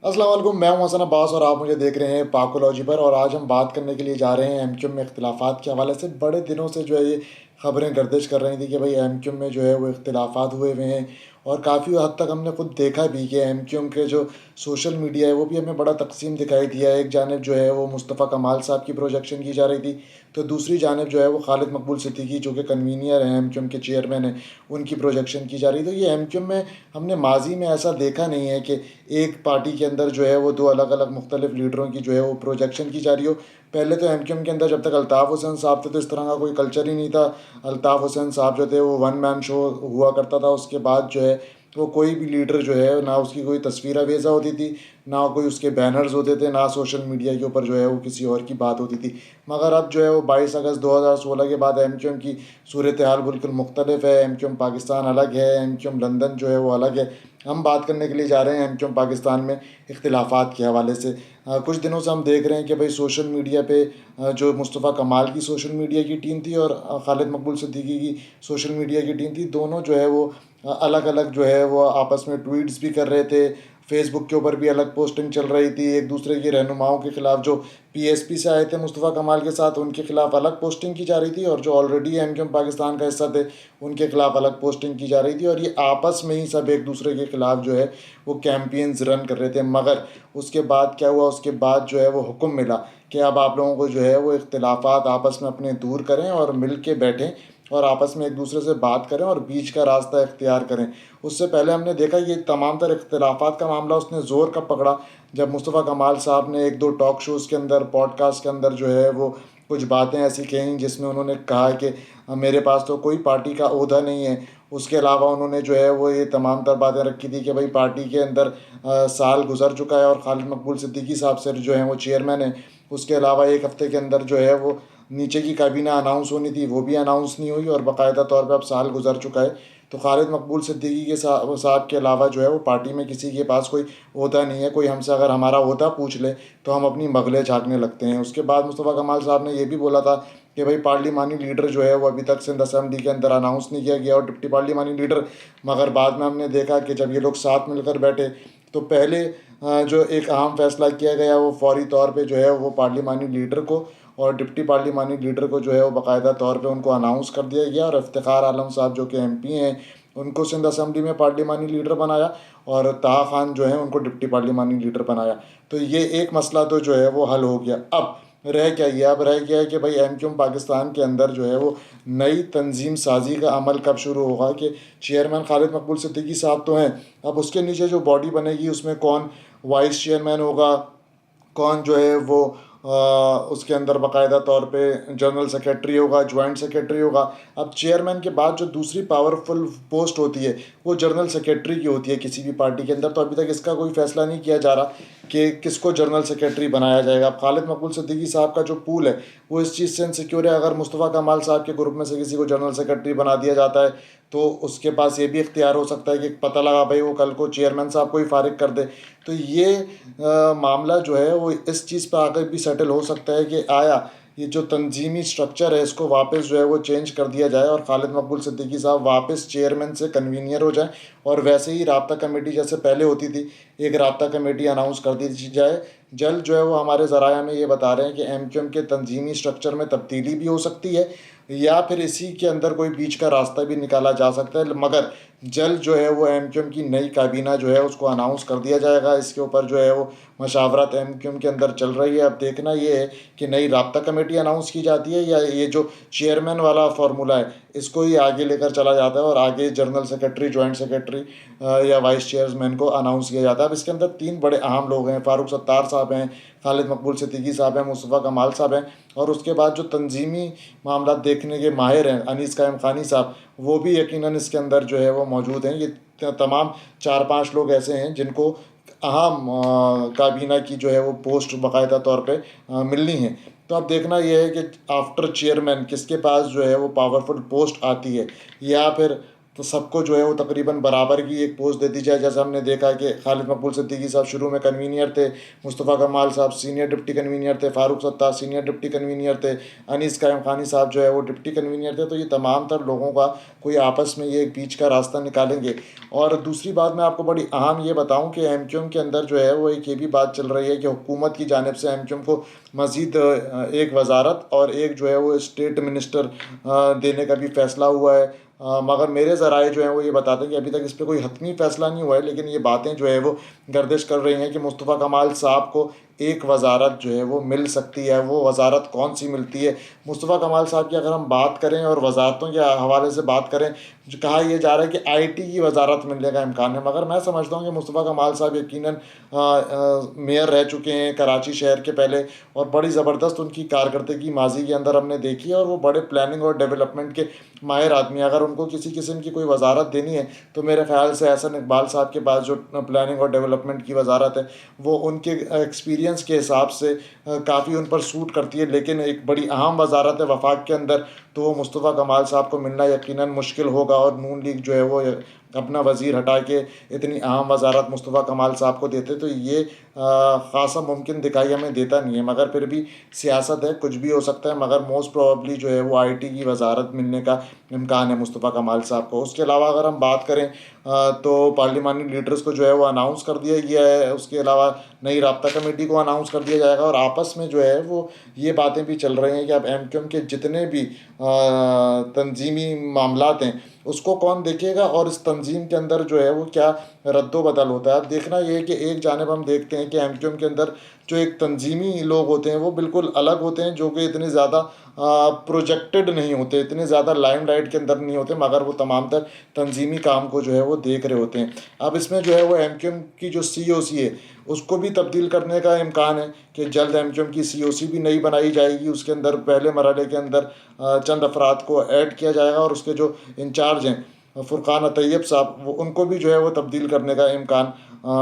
अस्सलाम वालेकुम, मैं हूं हसन अब्बास और आप मुझे देख रहे हैं पाकोलॉजी पर। और आज हम बात करने के लिए जा रहे हैं एमक्यूएम में इख्तिलाफ़ात के हवाले से। बड़े दिनों से जो है ये खबरें गर्दिश कर रही थी कि भाई एमक्यूएम में जो है वो इख्तिलाफ़ात हुए हुए हैं। और काफ़ी हद तक हमने खुद देखा भी कि एमक्यूएम के जो सोशल मीडिया है वो भी हमें बड़ा तकसीम दिखाई दिया है। एक जानिब जो है वो मुस्तफ़ा कमाल साहब की प्रोजेक्शन की जा रही थी, तो दूसरी जानिब जो है वो खालिद मकबूल सिद्दीकी जो कि कन्वीनियर हैं, एमक्यूएम के चेयरमैन हैं, उनकी प्रोजेक्शन की जा रही। तो ये एमक्यूएम में हमने माजी में ऐसा देखा नहीं है कि एक पार्टी के अंदर जो है वो दो अलग अलग मुख्तलिफ लीडरों की जो है वो प्रोजेक्शन की जा रही हो। पहले तो एमक्यूएम के अंदर जब तक अल्ताफ़ हुसैन साहब थे तो इस तरह का कोई कल्चर ही नहीं था। अल्ताफ़ हुसैन साहब जो थे वो वन मैन शो हुआ करता था। उसके बाद जो है वो कोई भी लीडर जो है ना उसकी कोई तस्वीर अवेज़ा होती थी, ना कोई उसके बैनर्स होते थे, ना सोशल मीडिया के ऊपर जो है वो किसी और की बात होती थी। मगर अब जो है वो 22 अगस्त 2016 के बाद एमक्यूएम की सूरत हाल बिल्कुल मुख्तलिफ है। एमक्यूएम पाकिस्तान अलग है, एमक्यूएम लंदन जो है वो अलग है। हम बात करने के लिए जा रहे हैं एमक्यूएम पाकिस्तान में इख्तिलाफ़ात के हवाले से। कुछ दिनों से हम देख रहे हैं कि भाई सोशल मीडिया पे जो मुस्तफ़ा कमाल की सोशल मीडिया की टीम थी और खालिद मकबूल सिद्दीकी की सोशल मीडिया की टीम थी, दोनों जो है वो अलग अलग जो है वो आपस में ट्वीट्स भी कर रहे थे। फेसबुक के ऊपर भी अलग पोस्टिंग चल रही थी। एक दूसरे की रहनुमाओं के ख़िलाफ़ जो पीएसपी से आए थे मुस्तफ़ा कमाल के साथ, उनके ख़िलाफ़ अलग पोस्टिंग की जा रही थी, और जो ऑलरेडी एमक्यूएम पाकिस्तान का हिस्सा थे उनके ख़िलाफ़ अलग पोस्टिंग की जा रही थी। और ये आपस में ही सब एक दूसरे के ख़िलाफ़ जो है वो कैंपेन्स रन कर रहे थे। मगर उसके बाद क्या हुआ, उसके बाद जो है वो हुक्म मिला कि अब आप लोगों को जो है वो इख्तिलाफ़ात आपस में अपने दूर करें और मिल के बैठें और आपस में एक दूसरे से बात करें और बीच का रास्ता इख्तियार करें। उससे पहले हमने देखा ये तमाम तर इख्तिलाफ़ात का मामला उसने ज़ोर कब पकड़ा, जब मुस्तफ़ा कमाल साहब ने एक दो टॉक शोज़ के अंदर, पॉडकास्ट के अंदर जो है वो कुछ बातें ऐसी कहीं जिसमें उन्होंने कहा कि मेरे पास तो कोई पार्टी का ओहदा नहीं है। उसके अलावा उन्होंने जो है वो ये तमाम तर बातें रखी थी कि भाई पार्टी के अंदर साल गुजर चुका है और खालिद मकबूल सिद्दीकी साहब से जो है वो चेयरमैन है। उसके अलावा एक हफ़्ते के अंदर जो है वो नीचे की काबीना अनाउंस होनी थी, वो भी अनाउंस नहीं हुई और बाकायदा तौर पे अब साल गुजर चुका है। तो खालिद मकबूल सिद्दीकी के साहब के अलावा जो है वो पार्टी में किसी के पास कोई ओहदा नहीं है। कोई हमसे अगर हमारा ओहदा पूछ ले तो हम अपनी मगलें झाँकने लगते हैं। उसके बाद मुस्तफ़ा कमाल साहब ने ये भी बोला था कि भाई पार्लिमानी लीडर जो है वो अभी तक सिंध असेंबली के अंदर अनाउंस नहीं किया गया और डिप्टी पार्लिमानी लीडर। मगर बाद में हमने देखा कि जब ये लोग साथ मिलकर बैठे तो पहले जो एक अहम फैसला किया गया वो फौरी तौर पे जो है वो पार्लिमानी लीडर को और डिप्टी पार्लिमानी लीडर को जो है वो बाकायदा तौर पे उनको अनाउंस कर दिया गया। और इफ्तिखार आलम साहब जो कि एमपी हैं, उनको सिंध असेंबली में पार्लिमानी लीडर बनाया और ताहा खान जो है उनको डिप्टी पार्लिमानी लीडर बनाया। तो ये एक मसला तो जो है वो हल हो गया। अब रह क्या गया, अब रह गया है कि भाई एमक्यूएम पाकिस्तान के अंदर जो है वो नई तंजीम साजी का अमल कब शुरू होगा। कि चेयरमैन खालिद मकबूल सिद्दीकी साहब तो हैं, अब उसके नीचे जो बॉडी बनेगी उसमें कौन वाइस चेयरमैन होगा, कौन जो है वो उसके अंदर बाकायदा तौर पे जनरल सेक्रेटरी होगा, जॉइंट सेक्रेटरी होगा। अब चेयरमैन के बाद जो दूसरी पावरफुल पोस्ट होती है वो जनरल सेक्रेटरी की होती है किसी भी पार्टी के अंदर। तो अभी तक इसका कोई फैसला नहीं किया जा रहा कि किसको जनरल सेक्रेटरी बनाया जाएगा। अब खालिद मकबूल सिद्दीकी साहब का जो पूल है वो इस चीज़ से इनसिक्योर है। अगर मुस्तफ़ा कमाल साहब के ग्रुप में से किसी को जनरल सेक्रेटरी बना दिया जाता है तो उसके पास ये भी इख्तियार हो सकता है कि पता लगा भाई वो कल को चेयरमैन साहब को ही फारिग कर दे। तो ये मामला जो है वो इस चीज़ पर आकर भी सेटल हो सकता है कि आया ये जो तंजीमी स्ट्रक्चर है इसको वापस जो है वो चेंज कर दिया जाए और खालिद मकबूल सिद्दीकी साहब वापस चेयरमैन से कन्वीनियर हो जाए। और वैसे ही राब्ता कमेटी जैसे पहले होती थी, एक राब्ता कमेटी अनाउंस कर दी जाए। जल्द जो है वो हमारे ज़राया में ये बता रहे हैं कि एमक्यूएम के तंजीमी स्ट्रक्चर में तब्दीली भी हो सकती है या फिर इसी के अंदर कोई बीच का रास्ता भी निकाला जा सकता है। मगर जल्द जो है वो एमक्यूएम की नई काबीना जो है उसको अनाउंस कर दिया जाएगा। इसके ऊपर जो है वो मशावरत एमक्यूएम के अंदर चल रही है। अब देखना ये है कि नई राब्ता कमेटी अनाउंस की जाती है या ये जो चेयरमैन वाला फार्मूला है इसको ही आगे लेकर चला जाता है और आगे जनरल सेक्रेटरी, जॉइंट सेक्रेटरी या वाइस चेयरमैन को अनाउंस किया जाता है। अब इसके अंदर तीन बड़े अहम लोग हैं, फ़ारूक सत्तार साहब हैं, खालिद मकबूल सिद्दीकी साहब हैं, मुस्तफ़ा कमाल साहब हैं। और उसके बाद जो तंजीमी मामला देखने के माहिर हैं अनीस कायम खानी साहब, वो भी यकीनन इसके अंदर जो है वो मौजूद हैं। ये तमाम चार पांच लोग ऐसे हैं जिनको अहम काबीना की जो है वो पोस्ट बाकायदा तौर पे मिलनी है। तो अब देखना यह है कि आफ्टर चेयरमैन किसके पास जो है वो पावरफुल पोस्ट आती है, या फिर तो सबको जो है वो तकरीबन बराबर की एक पोस्ट दे दी जाए। जैसे हमने देखा कि खालिद मकबूल सिद्दीकी साहब शुरू में कन्वीनियर थे, मुस्तफ़ा कमाल साहब सीनियर डिप्टी कन्वीनियर थे, Farooq Sattar senior deputy convener थे, अनीस कायम खानी साहब जो है वो डिप्टी कन्वीनियर थे। तो ये तमाम तर लोगों का कोई आपस में ये एक बीच का रास्ता निकालेंगे। और दूसरी बात मैं आपको बड़ी अहम ये बताऊँ कि एमक्यूएम के अंदर जो है वो एक ये भी बात चल रही है कि हुकूमत की जानिब से एमक्यूएम को मज़ीद एक वजारत और एक जो है वो स्टेट मिनिस्टर देने का भी फ़ैसला हुआ है। मगर मेरे ज़राए जो हैं वो ये बताते हैं कि अभी तक इस पे कोई हतमी फ़ैसला नहीं हुआ है, लेकिन ये बातें जो है वो गर्दिश कर रही हैं कि मुस्तफ़ा कमाल साहब को एक वजारत जो है वो मिल सकती है। वो वजारत कौन सी मिलती है? मुस्तफ़ा कमाल साहब की अगर हम बात करें और वजारतों के हवाले से बात करें, जो कहा यह जा रहा है कि आईटी की वजारत मिलने का इम्कान है, मगर मैं समझता हूँ कि मुस्तफ़ा कमाल साहब यकीनन मेयर रह चुके हैं कराची शहर के पहले, और बड़ी ज़बरदस्त उनकी कारकर्दगी माजी के अंदर हमने देखी है, और वो बड़े प्लानिंग और डेवलपमेंट के माहिर आदमी हैं। अगर उनको किसी किस्म की कोई वजारत देनी है तो मेरे ख़्याल से एहसन इकबाल साहब के पास जो प्लानिंग और डेवलपमेंट की वजारत है वो उनके एक्सपीरियंस के हिसाब से काफ़ी उन पर सूट करती है। लेकिन एक बड़ी अहम वजारत है वफाक के अंदर, तो वो मुस्तफ़ा कमाल साहब को मिलना यकीनन मुश्किल होगा, और नून लीग जो है वो अपना वज़ीर हटा के इतनी अहम वजारत मुस्तफ़ा कमाल साहब को देते, तो ये ख़ासा मुमकिन दिखाई हमें देता नहीं है। मगर फिर भी सियासत है, कुछ भी हो सकता है, मगर मोस्ट प्रोबेबली जो है वो आईटी की वजारत मिलने का इम्कान है मुस्तफ़ा कमाल साहब को। उसके अलावा अगर हम बात करें तो पार्लिमानी लीडर्स को जो है वो अनाउंस कर दिया गया है। उसके अलावा नई राब्ता कमेटी को अनाउंस कर दिया जाएगा, और आपस में जो है वो ये बातें भी चल रही हैं कि अब एमक्यूएम के जितने भी तंजीमी मामलात हैं उसको कौन देखेगा, और इस तंजीम के अंदर जो है वो क्या रद्दो-बदल होता है। अब देखना ये है कि एक जानिब हम देखते हैं कि एमक्यूएम के अंदर जो एक तंजीमी लोग होते हैं वो बिल्कुल अलग होते हैं, जो कि इतने ज़्यादा प्रोजेक्टेड नहीं होते, इतने ज़्यादा लाइमलाइट के अंदर नहीं होते, मगर वो तमाम तर तंजीमी काम को जो है वो देख रहे होते हैं। अब इसमें जो है वो एमक्यूएम की जो सीओसी है उसको भी तब्दील करने का इम्कान है कि जल्द एमक्यूएम की सीओसी भी नई बनाई जाएगी। उसके अंदर पहले मरहले के अंदर चंद अफराद को ऐड किया जाएगा, और उसके जो इंचार्ज हैं फ़ुरक़ान तैयब साहब, वो उनको भी जो है वो तब्दील करने का इम्कान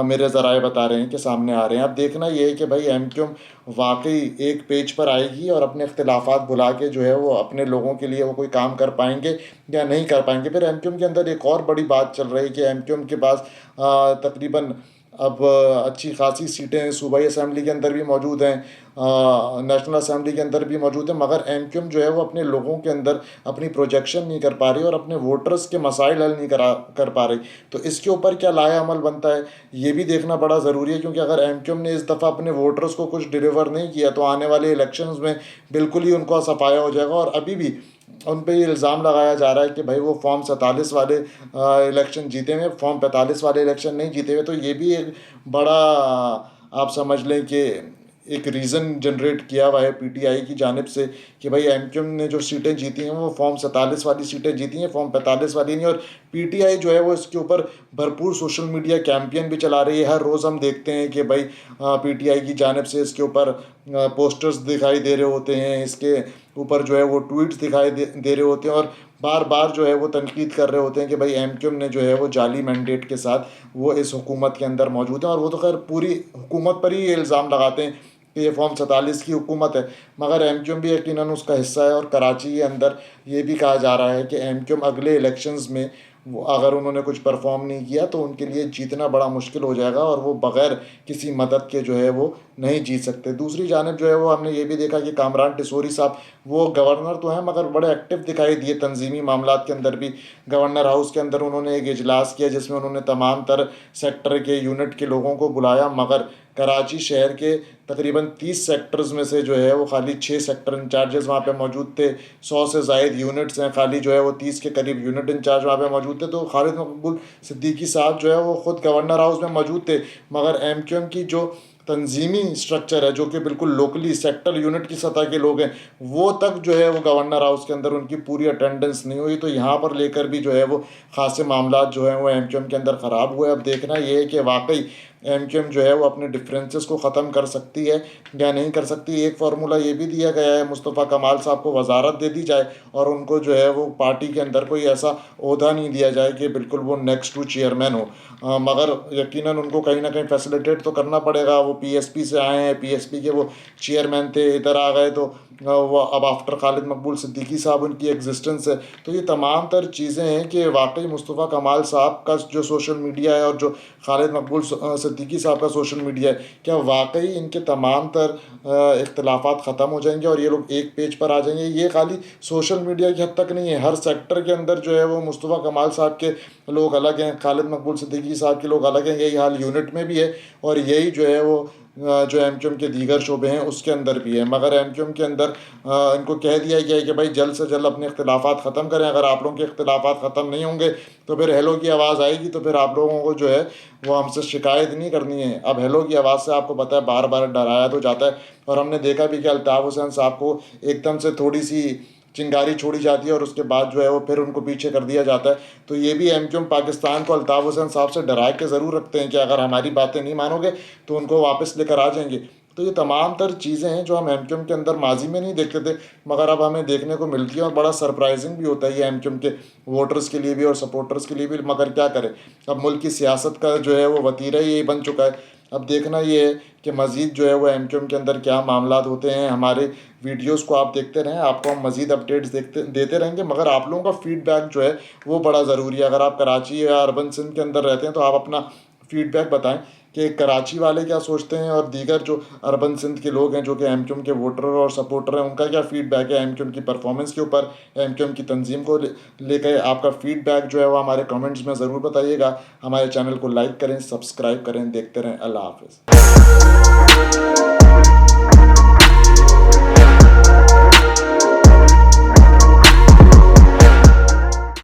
मेरे ज़राए बता रहे हैं कि सामने आ रहे हैं। अब देखना ये है कि भाई एमक्यूएम वाकई एक पेज पर आएगी और अपने इख्तिलाफ़ात भुला के जो है वो अपने लोगों के लिए वो कोई काम कर पाएंगे या नहीं कर पाएंगे। फिर एमक्यूएम के अंदर एक और बड़ी बात चल रही है कि एमक्यूएम के पास तकरीबन अब अच्छी खासी सीटें सूबाई असम्बली के अंदर भी मौजूद हैं, नेशनल असम्बली के अंदर भी मौजूद है, मगर एमक्यूएम जो है वो अपने लोगों के अंदर अपनी प्रोजेक्शन नहीं कर पा रही और अपने वोटर्स के मसाइल हल नहीं कर पा रही। तो इसके ऊपर क्या लाया अमल बनता है ये भी देखना बड़ा ज़रूरी है, क्योंकि अगर एमक्यूएम ने इस दफ़ा अपने वोटर्स को कुछ डिलीवर नहीं किया तो आने वाले इलेक्शंस में बिल्कुल ही उनको सफाया हो जाएगा। और अभी भी उन पे ये इल्ज़ाम लगाया जा रहा है कि भाई वो फॉर्म 47 वाले इलेक्शन जीते हुए, फॉर्म 45 वाले इलेक्शन नहीं जीते हुए। तो ये भी एक बड़ा आप समझ लें कि एक रीज़न जनरेट किया हुआ है पीटीआई की जानिब से कि भाई एमक्यूएम ने जो सीटें जीती हैं वो फॉर्म 47 वाली सीटें जीती हैं, फॉर्म 45 वाली नहीं। और पीटीआई जो है वो इसके ऊपर भरपूर सोशल मीडिया कैंपेन भी चला रही है। हर रोज़ हम देखते हैं कि भाई पीटीआई की जानिब से इसके ऊपर पोस्टर्स दिखाई दे रहे होते हैं, इसके ऊपर जो है वो ट्वीट्स दिखाई दे रहे होते हैं, और बार बार जो है वो तनकीद कर रहे होते हैं कि भाई एमक्यूएम ने जो है वो जाली मैंडेट के साथ वो इस हुकूमत के अंदर मौजूद है। और वो तो खैर पूरी हुकूमत पर ही ये इल्ज़ाम लगाते हैं कि ये फॉर्म 47 की हुकूमत है, मगर एमक्यूएम भी यकीनन उसका हिस्सा है। और कराची के अंदर ये भी कहा जा रहा है कि एमक्यूएम अगले इलेक्शंस में अगर उन्होंने कुछ परफॉर्म नहीं किया तो उनके लिए जीतना बड़ा मुश्किल हो जाएगा, और वो बग़ैर किसी मदद के जो है वो नहीं जीत सकते। दूसरी जानिब जो है वो हमने ये भी देखा कि कामरान टिसोरी साहब वो गवर्नर तो हैं मगर बड़े एक्टिव दिखाई दिए तंजीमी मामलात के अंदर भी। गवर्नर हाउस के अंदर उन्होंने एक इजलास किया जिसमें उन्होंने तमाम तर सेक्टर के यूनिट के लोगों को बुलाया, मगर कराची शहर के तकरीबन 30 सेक्टर्स में से जो है वो खाली 6 सेक्टर इंचार्जेस वहाँ पे मौजूद थे। 100 से ज़ायद यूनिट्स हैं, खाली जो है वो 30 के करीब यूनिट इंचार्ज वहाँ पे मौजूद थे। तो खालिद मकबूल सिद्दीकी साहब जो है वो ख़ुद गवर्नर हाउस में मौजूद थे, मगर एमक्यूएम की जो तंजीमी स्ट्रक्चर है जो कि बिल्कुल लोकली सेक्टर यूनिट की सतह के लोग हैं, वो तक जो है वो गवर्नर हाउस के अंदर उनकी पूरी अटेंडेंस नहीं हुई। तो यहाँ पर लेकर भी जो है वो खासे मामलात जो हैं वो एमक्यूएम के अंदर ख़राब हुए। अब देखना ये है कि वाकई एमक्यूएम जो है वो अपने डिफरेंसेस को ख़त्म कर सकती है या नहीं कर सकती। एक फार्मूला ये भी दिया गया है मुस्तफ़ा कमाल साहब को वजारत दे दी जाए और उनको जो है वो पार्टी के अंदर कोई ऐसा ओहदा नहीं दिया जाए कि बिल्कुल वो नेक्स्ट टू चेयरमैन हो, मगर यकीनन उनको कहीं ना कहीं फैसिलिटेट तो करना पड़ेगा। वो पीएसपी से आए हैं, पीएसपी के वो चेयरमैन थे, इधर आ गए तो वो अब आफ्टर खालिद मकबूल सिद्दीकी साहब उनकी एग्जिस्टेंस है। तो ये तमाम तर चीज़ें हैं कि वाक़ई मुस्तफ़ा कमाल साहब का जो सोशल मीडिया है और जो खालिद मकबूल सिद्दीकी साहब का सोशल मीडिया है, क्या वाक़ई इनके तमाम तर इख्तिलाफ़ात ख़त्म हो जाएँगे और ये लोग एक पेज पर आ जाएँगे? ये खाली सोशल मीडिया की हद तक नहीं है, हर सेक्टर के अंदर जो है वो मुस्तफ़ा कमाल साहब के लोग अलग हैं, खालिद मकबूल सिद्दीकी साहब के लोग अलग हैं। यही हाल यूनिट में भी है और यही जो है वो जो एमक्यूएम के दीगर शोबे हैं उसके अंदर भी है। मगर एमक्यूएम के अंदर इनको कह दिया गया है कि भाई जल्द से जल्द अपने इख्तिलाफ़ात ख़त्म करें। अगर आप लोगों के इख्तिलाफ़ात ख़त्म नहीं होंगे तो फिर हेलो की आवाज़ आएगी, तो फिर आप लोगों को जो है वो हमसे शिकायत नहीं करनी है। अब हेलो की आवाज़ से आपको पता है बार बार डराया तो जाता है, और हमने देखा भी कि अल्ताफ़ हुसैन साहब को एकदम से थोड़ी सी चिंगारी छोड़ी जाती है और उसके बाद जो है वो फिर उनको पीछे कर दिया जाता है। तो ये भी एमक्यूएम पाकिस्तान को अल्ताफ़ हुसैन साहब से डरा के ज़रूर रखते हैं कि अगर हमारी बातें नहीं मानोगे तो उनको वापस लेकर आ जाएंगे। तो ये तमाम तर चीज़ें हैं जो हम एमक्यूएम के अंदर माजी में नहीं देखते थे, मगर अब हमें देखने को मिलती है और बड़ा सरप्राइजिंग भी होता है ये एमक्यूएम के वोटर्स के लिए भी और सपोर्टर्स के लिए भी। मगर क्या करें, अब मुल्क की सियासत का जो है वो वतीरा ही यही बन चुका है। अब देखना ये है कि मज़ीद जो है वो एमक्यूएम के अंदर क्या मामलात होते हैं। हमारे वीडियोस को आप देखते रहें, आपको हम मज़ीद अपडेट्स देते रहेंगे, मगर आप लोगों का फीडबैक जो है वो बड़ा ज़रूरी है। अगर आप कराची या अर्बन सिंध के अंदर रहते हैं तो आप अपना फीडबैक बताएं कि कराची वाले क्या सोचते हैं और दीगर जो अर्बन सिंध के लोग हैं जो कि एमक्यूएम के वोटर और सपोर्टर हैं उनका क्या फीडबैक है एमक्यूएम की परफॉर्मेंस के ऊपर, एमक्यूएम की तंजीम को लेकर आपका फीडबैक जो है वो हमारे कमेंट्स में ज़रूर बताइएगा। हमारे चैनल को लाइक करें, सब्सक्राइब करें, देखते रहें। अल्लाह हाफ़िज़।